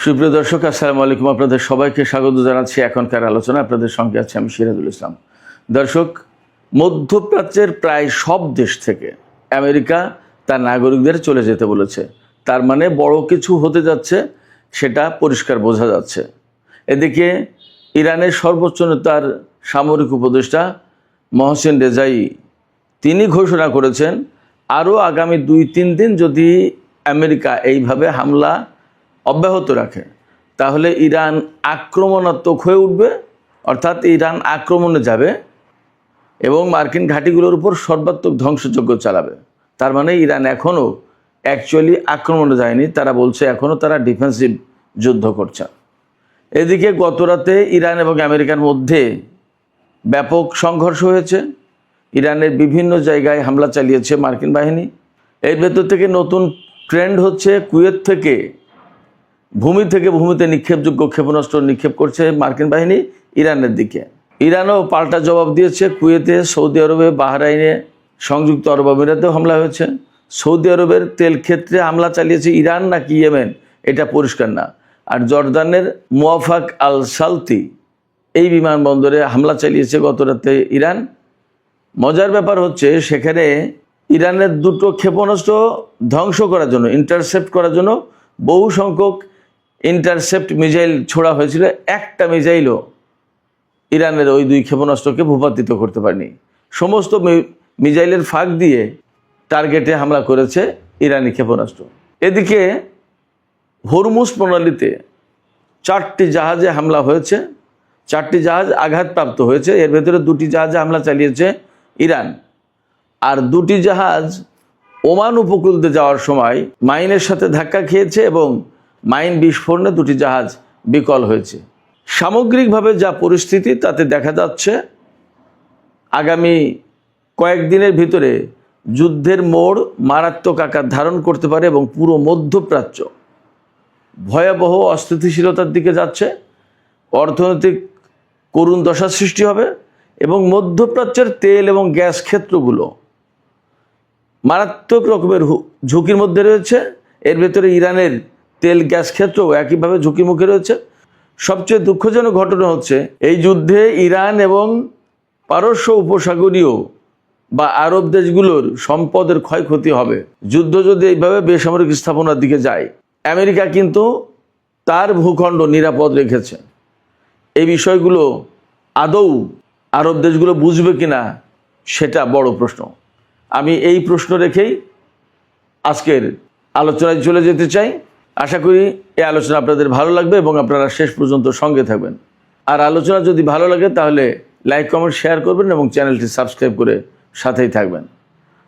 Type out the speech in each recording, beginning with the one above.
সুপ্রিয় দর্শক, আসসালামু আলাইকুম। আপনাদের সবাইকে স্বাগত জানাচ্ছি এখনকার আলোচনা। আপনাদের সঙ্গে আছে আমি সিরাজুল ইসলাম। দর্শক, মধ্যপ্রাচ্যের প্রায় সব দেশ থেকে আমেরিকা তার নাগরিকদের চলে যেতে বলেছে। তার মানে বড় কিছু হতে যাচ্ছে, সেটা পরিষ্কার বোঝা যাচ্ছে। এদিকে ইরানের সর্বোচ্চ নেতার সামরিক উপদেষ্টা মহসেন রেজাই তিনি ঘোষণা করেছেন, আরও আগামী 2-3 দিন যদি আমেরিকা এইভাবে হামলা অব্যাহত রাখে তাহলে ইরান আক্রমণাত্মক হয়ে উঠবে, অর্থাৎ ইরান আক্রমণে যাবে এবং মার্কিন ঘাঁটিগুলোর উপর সর্বাত্মক ধ্বংসযজ্ঞ চালাবে। তার মানে ইরান এখনও অ্যাকচুয়ালি আক্রমণে যায়নি, তারা বলছে এখনও তারা ডিফেন্সিভ যুদ্ধ করছে। এদিকে গতরাতে ইরান এবং আমেরিকার মধ্যে ব্যাপক সংঘর্ষ হয়েছে। ইরানের বিভিন্ন জায়গায় হামলা চালিয়েছে মার্কিন বাহিনী। এর ভেতর থেকে নতুন ট্রেন্ড হচ্ছে, কুয়েত থেকে ভূমিতে নিক্ষেপযোগ্য ক্ষেপণাস্ত্র নিক্ষেপ করছে মার্কিন বাহিনী ইরানের দিকে। ইরানও পাল্টা জবাব দিয়েছে। কুয়েতে, সৌদি আরবে, বাহরাইনে, সংযুক্ত আরব আমিরাতেও হামলা হয়েছে। সৌদি আরবের তেল ক্ষেত্রে হামলা চালিয়েছে ইরান নাকি ইয়েমেন এটা পরিষ্কার না। আর জর্দানের মুয়াফাক আল সালতি এই বিমানবন্দরে হামলা চালিয়েছে গতরাতে ইরান। মজার ব্যাপার হচ্ছে, সেখানে ইরানের দুটো ক্ষেপণাস্ত্র ধ্বংস করার জন্য, ইন্টারসেপ্ট করার জন্য বহু সংখ্যক ইন্টারসেপ্ট মিসাইল ছোড়া হয়েছিল। একটা মিসাইলও ইরানের ওই 2 ক্ষেপণাস্ত্রকে ভূপাতিত করতে পারেনি। সমস্ত মিসাইলের ফাঁক দিয়ে টার্গেটে হামলা করেছে ইরানি ক্ষেপণাস্ত্র। এদিকে হরমুজ প্রণালীতে 4টি জাহাজে হামলা হয়েছে, 4টি জাহাজ আঘাতপ্রাপ্ত হয়েছে। এর ভেতরে 2টি জাহাজে হামলা চালিয়েছে ইরান, আর 2টি জাহাজ ওমান উপকূলতে যাওয়ার সময় মাইনের সাথে ধাক্কা খেয়েছে এবং মাইন বিস্ফোরণে 2টি জাহাজ বিকল হয়েছে। সামগ্রিকভাবে যা পরিস্থিতি তাতে দেখা যাচ্ছে আগামী কয়েকদিনের ভিতরে যুদ্ধের মোড় মারাত্মক আকার ধারণ করতে পারে এবং পুরো মধ্যপ্রাচ্য ভয়াবহ অস্থিতিশীলতার দিকে যাচ্ছে। অর্থনৈতিক করুণ দশার সৃষ্টি হবে এবং মধ্যপ্রাচ্যের তেল এবং গ্যাস ক্ষেত্রগুলো মারাত্মক রকমের ঝুঁকির মধ্যে রয়েছে। এর ভেতরে ইরানের তেল গ্যাস ক্ষেত্রও একইভাবে ঝুঁকির মুখে রয়েছে। সবচেয়ে দুঃখজনক ঘটনা হচ্ছে, এই যুদ্ধে ইরান এবং পারস্য উপসাগরীয় বা আরব দেশগুলোর সম্পদের ক্ষয়ক্ষতি হবে। যুদ্ধ যদি এইভাবে বেসামরিক স্থাপনার দিকে যায়, আমেরিকা কিন্তু তার ভূখণ্ড নিরাপদ রেখেছে। এই বিষয়গুলো আদৌ আরব দেশগুলো বুঝবে কিনা সেটা বড় প্রশ্ন। আমি এই প্রশ্ন রেখেই আজকের আলোচনায় চলে যেতে চাই। আশা করি এই আলোচনা আপনাদের ভালো লাগবে এবং আপনারা শেষ পর্যন্ত সঙ্গে থাকবেন। আর আলোচনা যদি ভালো লাগে তাহলে লাইক, কমেন্ট, শেয়ার করবেন এবং চ্যানেলটি সাবস্ক্রাইব করে সাথেই থাকবেন।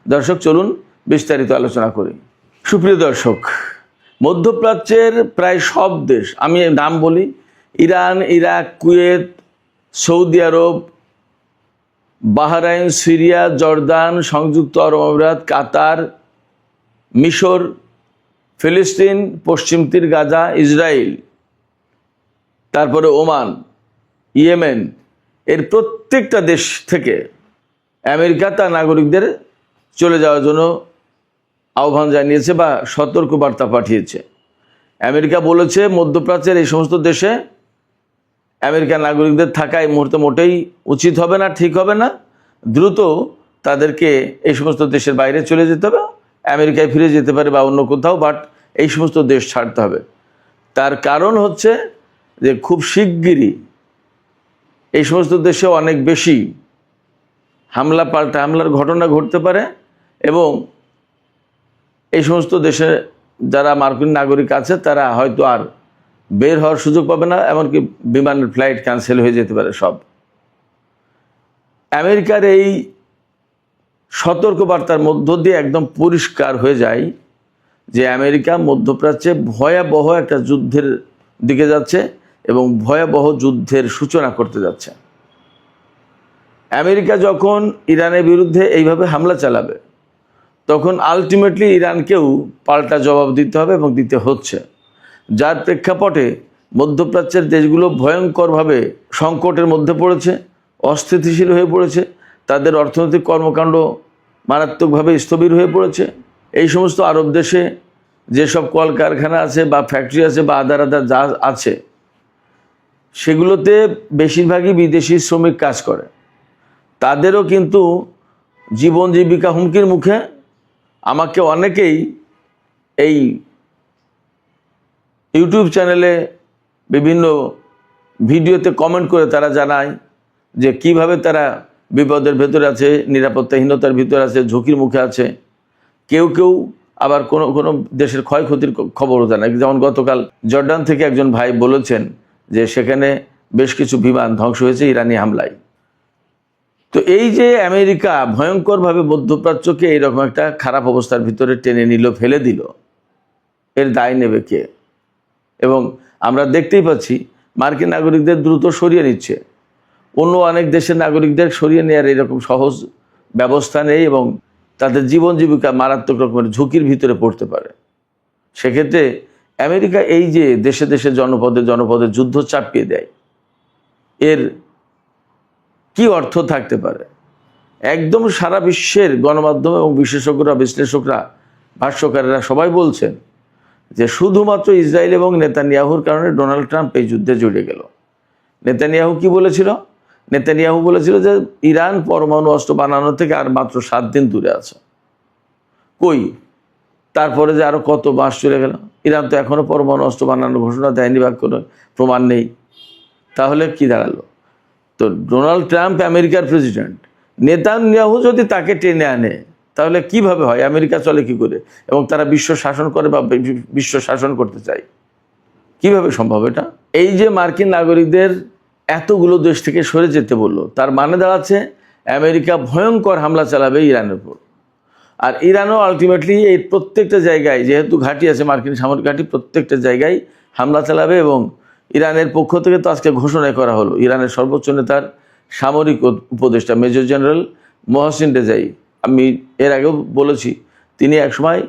দর্শক, চলুন বিস্তারিত আলোচনা করি। সুপ্রিয় দর্শক, মধ্যপ্রাচ্যের প্রায় সব দেশ, আমি নাম বলি, ইরান, ইরাক, কুয়েত, সৌদি আরব, বাহরাইন, সিরিয়া, জর্দান, সংযুক্ত আরব আমিরাত, কাতার, মিশর, ফিলিস্তিন, পশ্চিম তীর, গাজা, ইসরায়েল, তারপরে ওমান, ইয়েমেন, এর প্রত্যেকটা দেশ থেকে আমেরিকা তার নাগরিকদের চলে যাওয়ার জন্য আহ্বান জানিয়েছে বা সতর্কবার্তা পাঠিয়েছে। আমেরিকা বলেছে মধ্যপ্রাচ্যের এই সমস্ত দেশে আমেরিকার নাগরিকদের থাকা এই মুহূর্তে মোটেই উচিত হবে না, ঠিক হবে না। দ্রুত তাদেরকে এই সমস্ত দেশের বাইরে চলে যেতে হবে, আমেরিকায় ফিরে যেতে পারে বা অন্য কোথাও, বাট এই সমস্ত দেশ ছাড়তে হবে। তার কারণ হচ্ছে যে খুব শিগগিরই এই সমস্ত দেশে অনেক বেশি পাল্টা হামলার ঘটনা ঘটতে পারে এবং এই সমস্ত দেশে যারা মার্কিন নাগরিক আছে তারা হয়তো আর বের হওয়ার সুযোগ পাবে না, এমনকি বিমানের ফ্লাইট ক্যান্সেল হয়ে যেতে পারে সব। আমেরিকার এই সতর্কবার্তার মধ্য দিয়ে একদম পরিষ্কার হয়ে যায় যে আমেরিকা মধ্যপ্রাচ্যে ভয়াবহ একটা যুদ্ধের দিকে যাচ্ছে এবং ভয়াবহ যুদ্ধের সূচনা করতে যাচ্ছে। আমেরিকা যখন ইরানের বিরুদ্ধে এইভাবে হামলা চালাবে তখন আলটিমেটলি ইরানকেও পাল্টা জবাব দিতে হবে এবং দিতে হচ্ছে, যার প্রেক্ষাপটে মধ্যপ্রাচ্যের দেশগুলো ভয়ঙ্করভাবে সংকটের মধ্যে পড়েছে, অস্থিতিশীল হয়ে পড়েছে, তাদের অর্থনৈতিক কর্মকাণ্ড মারাত্মকভাবে স্থবির হয়ে পড়েছে। এই সমস্ত আরব দেশে যেসব কলকারখানা আছে বা ফ্যাক্টরি আছে বা আদার যা আছে, সেগুলোতে বেশিরভাগই বিদেশি শ্রমিক কাজ করে। তাদেরও কিন্তু জীবন জীবিকা হুমকির মুখে। আমাকে অনেকেই এই ইউটিউব চ্যানেলে বিভিন্ন ভিডিওতে কমেন্ট করে তারা জানায় যে কিভাবে তারা বিপদের ভেতরে আছে, নিরাপত্তাহীনতার ভিতরে আছে, ঝুঁকির মুখে আছে। কেউ কেউ আবার কোনো কোনো দেশের ক্ষয়ক্ষতির খবরও জানায়। যেমন গতকাল জর্ডান থেকে একজন ভাই বলেছেন যে সেখানে বেশ কিছু বিমান ধ্বংস হয়েছে ইরানি হামলায়। তো এই যে আমেরিকা ভয়ঙ্করভাবে মধ্যপ্রাচ্যকে এইরকম একটা খারাপ অবস্থার ভিতরে টেনে নিল, ফেলে দিল, এর দায় নেবে কে? এবং আমরা দেখতেই পাচ্ছি মার্কিন নাগরিকদের দ্রুত সরিয়ে নিচ্ছে। অন্য অনেক দেশের নাগরিকদের সরিয়ে নেওয়ার এরকম সহজ ব্যবস্থা নেই এবং তাদের জীবন জীবিকা মারাত্মক রকমের ঝুঁকির ভিতরে পড়তে পারে। সেক্ষেত্রে আমেরিকা এই যে দেশে দেশে জনপদে জনপদে যুদ্ধ চাপিয়ে দেয়, এর কি অর্থ থাকতে পারে? একদম সারা বিশ্বের গণমাধ্যম এবং বিশেষজ্ঞরা, বিশ্লেষকরা, ভাষ্যকারেরা সবাই বলছেন যে শুধুমাত্র ইসরায়েল এবং নেতানিয়াহুর কারণে ডোনাল্ড ট্রাম্প এই যুদ্ধে জড়িয়ে গেল। নেতানিয়াহু কি বলেছিল? নেতানিয়াহু বলেছিল যে ইরান পরমাণু অস্ত্র বানানো থেকে আর মাত্র 7 দিন দূরে আছে। কই? তারপরে যে আরো কত মাস চলে গেল, ইরান তো এখনো পরমাণু অস্ত্র বানানোর ঘোষণা দেয়নি বা কোনো প্রমাণ নেই। তাহলে কি দাঁড়ালো? তো ডোনাল্ড ট্রাম্প আমেরিকার প্রেসিডেন্ট, নেতানিয়াহু যদি তাকে টেনে আনে তাহলে কিভাবে হয়? আমেরিকা চলে কি করে? এবং তারা বিশ্ব শাসন করে বা বিশ্ব শাসন করতে চায়, কিভাবে সম্ভব এটা? এই যে মার্কিন নাগরিকদের এতগুলো দেশ থেকে সরে যেতে বললো, তার মানে দাঁড়াচ্ছে আমেরিকা ভয়ঙ্কর হামলা চালাবে ইরানের উপর। আর ইরানও আলটিমেটলি এই প্রত্যেকটা জায়গায়, যেহেতু ঘাঁটি আছে মার্কিন সামরিক ঘাঁটি, প্রত্যেকটা জায়গায় হামলা চালাবে। এবং ইরানের পক্ষ থেকে তো আজকে ঘোষণা করা হলো, ইরানের সর্বোচ্চ নেতার সামরিক উপদেষ্টা মেজর জেনারেল মোহসিন রেজাই, আমি এর আগেও বলেছি, তিনি একসময়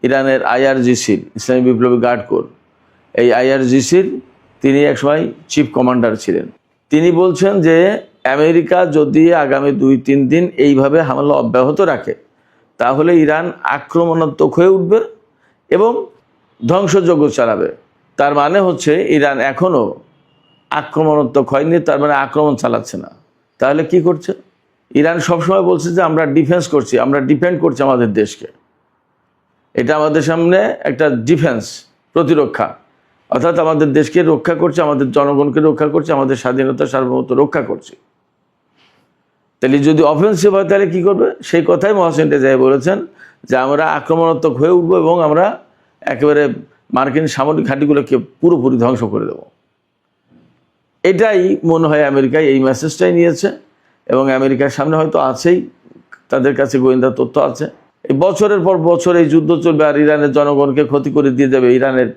ইরানের IRGC-র, ইসলামী বিপ্লবী গার্ড কোর, এই IRGC-র তিনি একসময় চিফ কমান্ডার ছিলেন। তিনি বলছেন যে আমেরিকা যদি আগামী 2-3 দিন এইভাবে হামলা অব্যাহত রাখে তাহলে ইরান আক্রমণাত্মক হয়ে উঠবে এবং ধ্বংসযজ্ঞ চালাবে। তার মানে হচ্ছে ইরান এখনও আক্রমণাত্মক হয়নি, তার মানে আক্রমণ চালাচ্ছে না। তাহলে কি করছে? ইরান সবসময় বলছে যে আমরা ডিফেন্স করছি, আমরা ডিফেন্ড করছি আমাদের দেশকে, এটা আমাদের সামনে একটা ডিফেন্স, প্রতিরক্ষা, অর্থাৎ আমাদের দেশকে রক্ষা করছে, আমাদের জনগণকে রক্ষা করছে, আমাদের স্বাধীনতা সার্বভৌমত্ব রক্ষা করছে। তাহলে যদি অফেন্সিভ হয় তাহলে কী করবে? সেই কথাই মোহসিন রেজাই বলেছেন যে আমরা আক্রমণাত্মক হয়ে উঠবো এবং আমরা একেবারে মার্কিন সামরিক ঘাঁটিগুলোকে পুরোপুরি ধ্বংস করে দেব। এটাই মনে হয় আমেরিকায় এই মেসেজটাই নিয়েছে এবং আমেরিকার সামনে হয়তো আছেই, তাদের কাছে গোয়েন্দা তথ্য আছে। এই বছরের পর বছর এই যুদ্ধ চলবে আর ইরানের জনগণকে ক্ষতি করে দিয়ে যাবে, ইরানের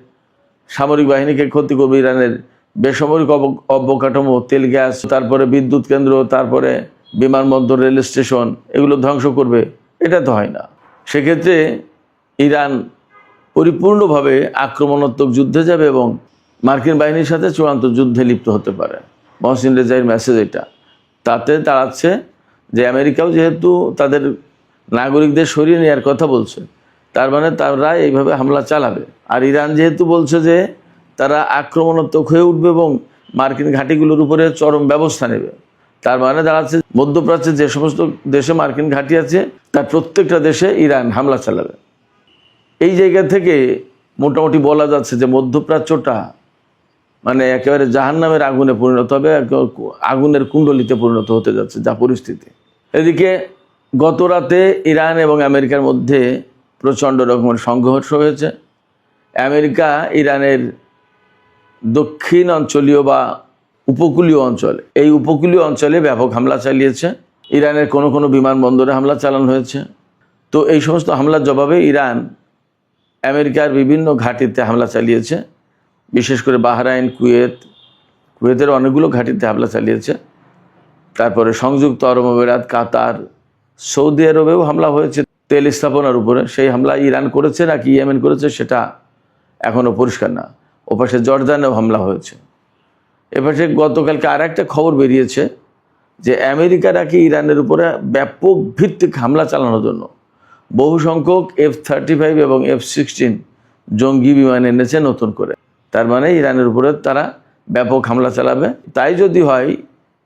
সামরিক বাহিনীকে ক্ষতি করবে, ইরানের বেসামরিক অবকাঠামো, তেল গ্যাস, তারপরে বিদ্যুৎ কেন্দ্র, তারপরে বিমানবন্দর, রেল স্টেশন, এগুলো ধ্বংস করবে। এটা তো হয় না। সেক্ষেত্রে ইরান পরিপূর্ণভাবে আক্রমণাত্মক যুদ্ধে যাবে এবং মার্কিন বাহিনীর সাথে চূড়ান্ত যুদ্ধে লিপ্ত হতে পারে। মোহসিন রেজাইয়ের মেসেজ এটা। তাতে দাঁড়াচ্ছে যে আমেরিকাও যেহেতু তাদের নাগরিকদের সরিয়ে নেওয়ার কথা বলছে, তার মানে তারা এইভাবে হামলা চালাবে। আর ইরান যেহেতু বলছে যে তারা আক্রমণাত্মক হয়ে উঠবে এবং মার্কিন ঘাঁটিগুলোর উপরে চরম ব্যবস্থা নেবে, তার মানে দাঁড়াচ্ছে মধ্যপ্রাচ্যে যে সমস্ত দেশে মার্কিন ঘাঁটি আছে তার প্রত্যেকটা দেশে ইরান হামলা চালাবে। এই জায়গা থেকে মোটামুটি বলা যাচ্ছে যে মধ্যপ্রাচ্যটা মানে একেবারে জাহান্নামের আগুনে পরিণত হবে, আগুনের কুণ্ডলিতে পরিণত হতে যাচ্ছে যা পরিস্থিতি। এদিকে গত রাতে ইরান এবং আমেরিকার মধ্যে প্রচণ্ড রকমের সংঘর্ষ হয়েছে। আমেরিকা ইরানের দক্ষিণ অঞ্চলীয় বা উপকূলীয় অঞ্চল, এই উপকূলীয় অঞ্চলে ব্যাপক হামলা চালিয়েছে। ইরানের কোনো কোনো বিমানবন্দরে হামলা চালানো হয়েছে। তো এই সমস্ত হামলার জবাবে ইরান আমেরিকার বিভিন্ন ঘাঁটিতে হামলা চালিয়েছে, বিশেষ করে বাহরাইন, কুয়েতের অনেকগুলো ঘাঁটিতে হামলা চালিয়েছে। তারপরে সংযুক্ত আরব আমিরাত, কাতার, সৌদি আরবেও হামলা হয়েছে তেল স্থাপনার উপরে। সেই হামলা ইরান করেছে নাকি ইয়েমেন করেছে সেটা এখনও পরিষ্কার না। ওপাশে জর্দানেও হামলা হয়েছে। এপাশে গতকালকে আর একটা খবর বেরিয়েছে যে আমেরিকা নাকি ইরানের উপরে ব্যাপক ভিত্তিক হামলা চালানোর জন্য বহু সংখ্যক F-35 এবং F-16 জঙ্গি বিমান এনেছে নতুন করে। তার মানে ইরানের উপরে তারা ব্যাপক হামলা চালাবে। তাই যদি হয়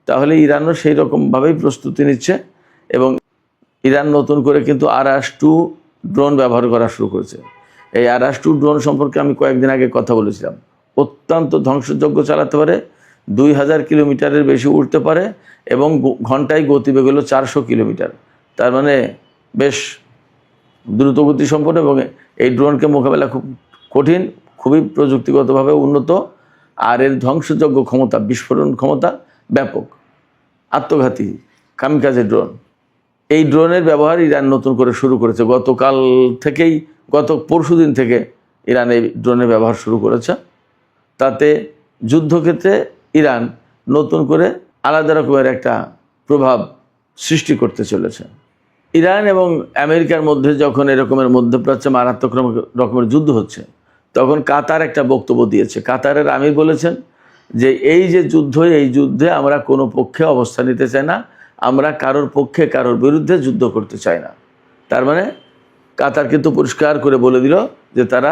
তাহলে ইরানও সেই রকমভাবেই প্রস্তুতি নিচ্ছে এবং ইরান নতুন করে কিন্তু আরাস-2 ড্রোন ব্যবহার করা শুরু করেছে। এই আরাস-2 ড্রোন সম্পর্কে আমি কয়েকদিন আগে কথা বলেছিলাম। অত্যন্ত ধ্বংসযজ্ঞ চালাতে পারে, 2000 কিলোমিটারের বেশি উঠতে পারে এবং ঘন্টায় গতিবেগ হলো 400 কিলোমিটার। তার মানে বেশ দ্রুতগতি সম্পন্ন এবং এই ড্রোনকে মোকাবেলা খুব কঠিন, খুবই প্রযুক্তিগতভাবে উন্নত, আর এর ধ্বংসযজ্ঞ ক্ষমতা, বিস্ফোরণ ক্ষমতা ব্যাপক, আত্মঘাতী কামিকাজে ড্রোন। এই ড্রোনের ব্যবহার ইরান নতুন করে শুরু করেছে। গত পরশুদিন থেকে ইরান এই ড্রোনের ব্যবহার শুরু করেছে। তাতে যুদ্ধক্ষেত্রে ইরান নতুন করে আলাদা রকমের একটা প্রভাব সৃষ্টি করতে চলেছে। ইরান এবং আমেরিকার মধ্যে যখন এরকমের মধ্যপ্রাচ্যে মারাত্মক রকমের যুদ্ধ হচ্ছে, তখন কাতার একটা বক্তব্য দিয়েছে। কাতারের আমির বলেছেন যে এই যে যুদ্ধ, এই যুদ্ধে আমরা কোনো পক্ষে অবস্থান নিতে চাই না, আমরা কারোর পক্ষে কারোর বিরুদ্ধে যুদ্ধ করতে চাই না। তার মানে কাতার কিন্তু পরিষ্কার করে বলে দিল যে তারা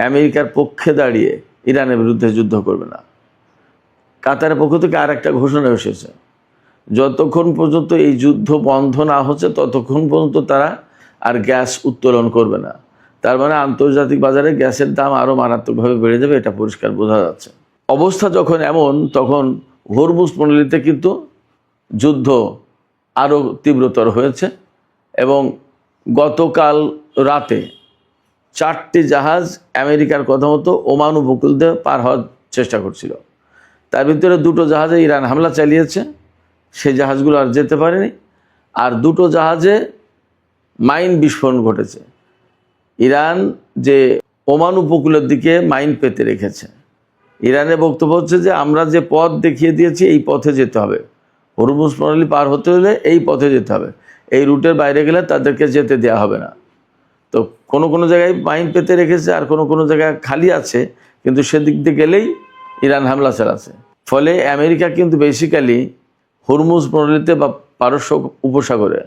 আমেরিকার পক্ষে দাঁড়িয়ে ইরানের বিরুদ্ধে যুদ্ধ করবে না। কাতারের পক্ষ থেকে আর একটা ঘোষণা এসেছে, যতক্ষণ পর্যন্ত এই যুদ্ধ বন্ধ না হচ্ছে ততক্ষণ পর্যন্ত তারা আর গ্যাস উত্তোলন করবে না। তার মানে আন্তর্জাতিক বাজারে গ্যাসের দাম আরও মারাত্মকভাবে বেড়ে যাবে, এটা পরিষ্কার বোঝা যাচ্ছে। অবস্থা যখন এমন, তখন হরমুজ প্রণালীতে কিন্তু যুদ্ধ আরও তীব্রতর হয়েছে এবং গতকাল রাতে 4টি জাহাজ আমেরিকার কথা মতো ওমান উপকূল দিয়ে পার হওয়ার চেষ্টা করছিল। তার ভিতরে 2টো জাহাজে ইরান হামলা চালিয়েছে, সেই জাহাজগুলো আর যেতে পারেনি। আর 2টো জাহাজে মাইন বিস্ফোরণ ঘটেছে। ইরান যে ওমান উপকূলের দিকে মাইন পেতে রেখেছে। ইরানের বক্তব্য হচ্ছে যে আমরা যে পথ দেখিয়ে দিয়েছি এই পথে যেতে হবে, হরমুজ প্রণালী পার হতে হলে এই পথে যেতে হবে, এই রুটের বাইরে গেলে তাদেরকে যেতে দেওয়া হবে না। তো কোনো জায়গায় মাইন পেতে রেখেছে আর কোনো জায়গায় খালি আছে, কিন্তু সেদিক দিয়ে গেলেই ইরান হামলা চালাচ্ছে। ফলে আমেরিকা কিন্তু বেসিক্যালি হরমুজ প্রণালীতে বা পারস্য উপসাগরে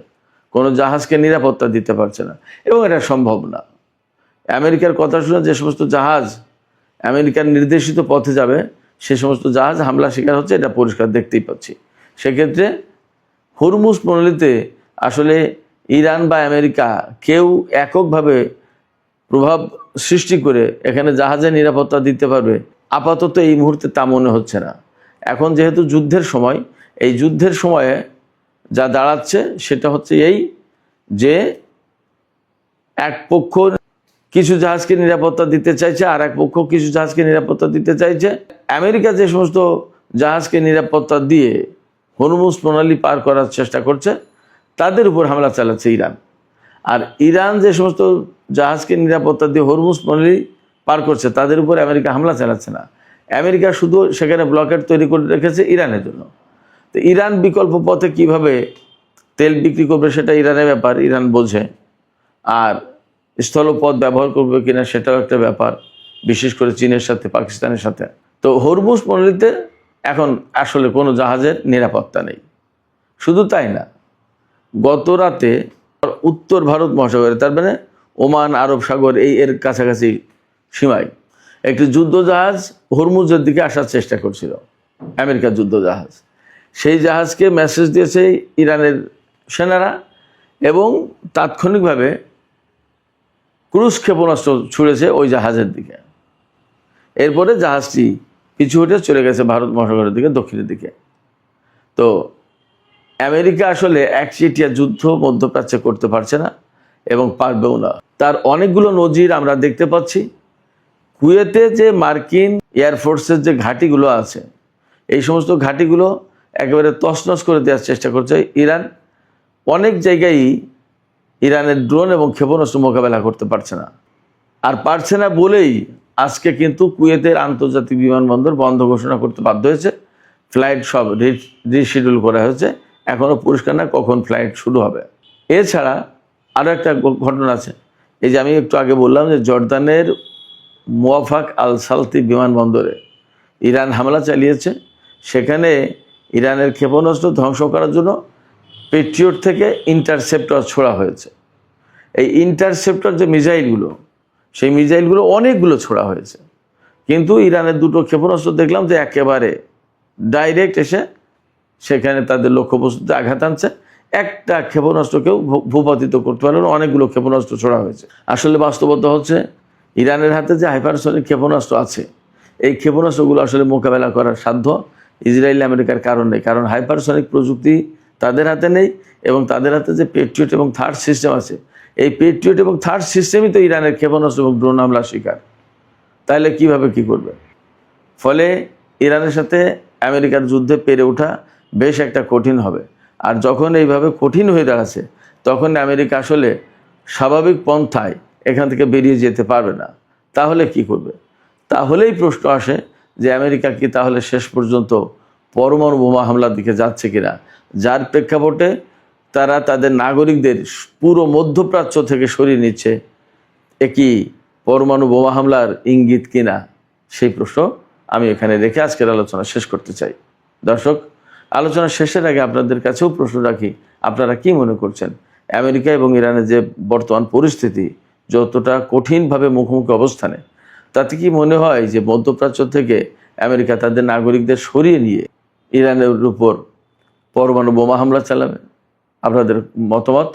কোনো জাহাজকে নিরাপত্তা দিতে পারছে না এবং এটা সম্ভব না। আমেরিকার কথা শুনে যে সমস্ত জাহাজ আমেরিকার নির্দেশিত পথে যাবে সে সমস্ত জাহাজ হামলা শিকার হচ্ছে, এটা পরিষ্কার দেখতেই পাচ্ছি। সেক্ষেত্রে হরমুজ প্রণালীতে আসলে ইরান বা আমেরিকা কেউ এককভাবে প্রভাব সৃষ্টি করে এখানে জাহাজের নিরাপত্তা দিতে পারবে আপাতত এই মুহূর্তে তা মনে হচ্ছে না। এখন যেহেতু যুদ্ধের সময়, এই যুদ্ধের সময়ে যা দাঁড়াচ্ছে সেটা হচ্ছে এই যে এক পক্ষ কিছু জাহাজকে নিরাপত্তা দিতে চাইছে আর এক পক্ষ কিছু জাহাজকে নিরাপত্তা দিতে চাইছে। আমেরিকা যে সমস্ত জাহাজকে নিরাপত্তা দিয়ে হরমুজ প্রণালী পার করার চেষ্টা করছে তাদের উপর হামলা চালাচ্ছে ইরান। আর ইরান যে সমস্ত জাহাজকে নিরাপত্তা দিয়ে হরমুজ প্রণালী পার করছে তাদের উপর আমেরিকা হামলা চালাচ্ছে না। আমেরিকা শুধু সেখানে ব্লকেট তৈরি করে রেখেছে ইরানের জন্য। তো ইরান বিকল্প পথে কিভাবে তেল বিক্রি করবে সেটা ইরানের ব্যাপার, ইরান বোঝে। আর স্থলপথ ব্যবহার করবে কিনা সেটাও একটা ব্যাপার, বিশেষ করে চীনের সাথে, পাকিস্তানের সাথে। তো হরমুজ প্রণালীতে এখন আসলে কোনো জাহাজের নিরাপত্তা নেই। শুধু তাই না, গত রাতে উত্তর ভারত মহাসাগরে, তার মানে ওমান, আরব সাগর এর কাছাকাছি সীমায় একটি যুদ্ধজাহাজ হরমুজের দিকে আসার চেষ্টা করছিল, আমেরিকার যুদ্ধজাহাজ। সেই জাহাজকে মেসেজ দিয়েছে ইরানের সেনারা এবং তাৎক্ষণিকভাবে ক্রুজ ক্ষেপণাস্ত্র ছুড়েছে ওই জাহাজের দিকে। এরপরে জাহাজটি পিছু হটে চলে গেছে ভারত মহাসাগরের দিকে, দক্ষিণের দিকে। তো আমেরিকা আসলে একচেটিয়া যুদ্ধ মধ্যপ্রাচ্যে করতে পারছে না এবং পারবেও না। তার অনেকগুলো নজির আমরা দেখতে পাচ্ছি। কুয়েতে যে মার্কিন এয়ারফোর্সের যে ঘাঁটিগুলো আছে, এই সমস্ত ঘাঁটিগুলো একেবারে তছনছ করে দেওয়ার চেষ্টা করছে ইরান। অনেক জায়গায় ইরানের ড্রোন এবং ক্ষেপণাস্ত্র মোকাবেলা করতে পারছে না। আর পারছে না বলেই আজকে কিন্তু কুয়েতের আন্তর্জাতিক বিমানবন্দর বন্ধ ঘোষণা করতে বাধ্য হয়েছে। ফ্লাইট সব রিশিডিউল করা হয়েছে, এখনও পরিষ্কার না কখন ফ্লাইট শুরু হবে। এছাড়া আরও একটা ঘটনা আছে, এই যে আমি একটু আগে বললাম যে জর্দানের মুওয়াফাক আল সালতি বিমানবন্দরে ইরান হামলা চালিয়েছে। সেখানে ইরানের ক্ষেপণাস্ত্র ধ্বংস করার জন্য পেট্রিয়ট থেকে ইন্টারসেপ্টর ছোড়া হয়েছে। এই ইন্টারসেপ্টর যে মিসাইলগুলো, সেই মিসাইলগুলো অনেকগুলো ছোড়া হয়েছে, কিন্তু ইরানের দুটো ক্ষেপণাস্ত্র দেখলাম যে একেবারে ডাইরেক্ট এসে সেখানে তাদের লক্ষ্যবস্তুতে আঘাত আনছে। একটা ক্ষেপণাস্ত্রকেও ভূপাতিত করতে পারল না, অনেকগুলো ক্ষেপণাস্ত্র ছোড়া হয়েছে। আসলে বাস্তবতা হচ্ছে ইরানের হাতে যে হাইপারসনিক ক্ষেপণাস্ত্র আছে, এই ক্ষেপণাস্ত্রগুলো আসলে মোকাবেলা করার সাধ্য ইসরায়েল আমেরিকার কারণ নেই, কারণ হাইপারসনিক প্রযুক্তি তাদের হাতে নেই, এবং তাদের হাতে যে পেট্রিয়ট এবং থার্ড সিস্টেম আছে, এই পেট্রিয়ট এবং থার্ড সিস্টেমই তো ইরানের ক্ষেপণাস্ত্র এবং ড্রোন হামলার শিকার। তাহলে কিভাবে কি করবে? ফলে ইরানের সাথে আমেরিকার যুদ্ধে পেরে ওঠা বেশ একটা কঠিন হবে। আর যখন এইভাবে কঠিন হয়ে দাঁড়াচ্ছে, তখন আমেরিকা আসলে স্বাভাবিক পন্থায় এখান থেকে বেরিয়ে যেতে পারবে না। তাহলে কি করবে? তাহলেই প্রশ্ন আসে যে আমেরিকা কি তাহলে শেষ পর্যন্ত পরমাণু বোমা হামলার দিকে যাচ্ছে কিনা, যার প্রেক্ষাপটে তারা তাদের নাগরিকদের পুরো মধ্যপ্রাচ্য থেকে সরিয়ে নিচ্ছে। একই পরমাণু বোমা হামলার ইঙ্গিত কিনা, সেই প্রশ্ন আমি এখানে রেখে আজকের আলোচনা শেষ করতে চাই। দর্শক, আলোচনা শেষের আগে আপনাদের কাছেও প্রশ্ন রাখি, আপনারা কি মনে করছেন আমেরিকা এবং ইরানের যে বর্তমান পরিস্থিতি, যতটা কঠিনভাবে মুখোমুখি অবস্থানে, তাতে কি মনে হয় যে মধ্যপ্রাচ্য থেকে আমেরিকা তাদের নাগরিকদের সরিয়ে নিয়ে ইরানের উপর পরমাণু বোমা হামলা চালাবে? আপনাদের মতামত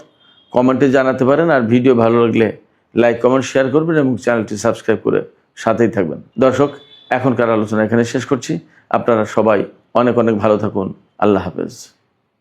কমেন্টে জানাতে পারেন। আর ভিডিও ভালো লাগলে লাইক, কমেন্ট, শেয়ার করবেন এবং চ্যানেলটি সাবস্ক্রাইব করে সাথেই থাকবেন। দর্শক, এখনকার আলোচনা এখানে শেষ করছি। আপনারা সবাই অনেক অনেক ভালো থাকুন। আল্লাহ হাফেজ।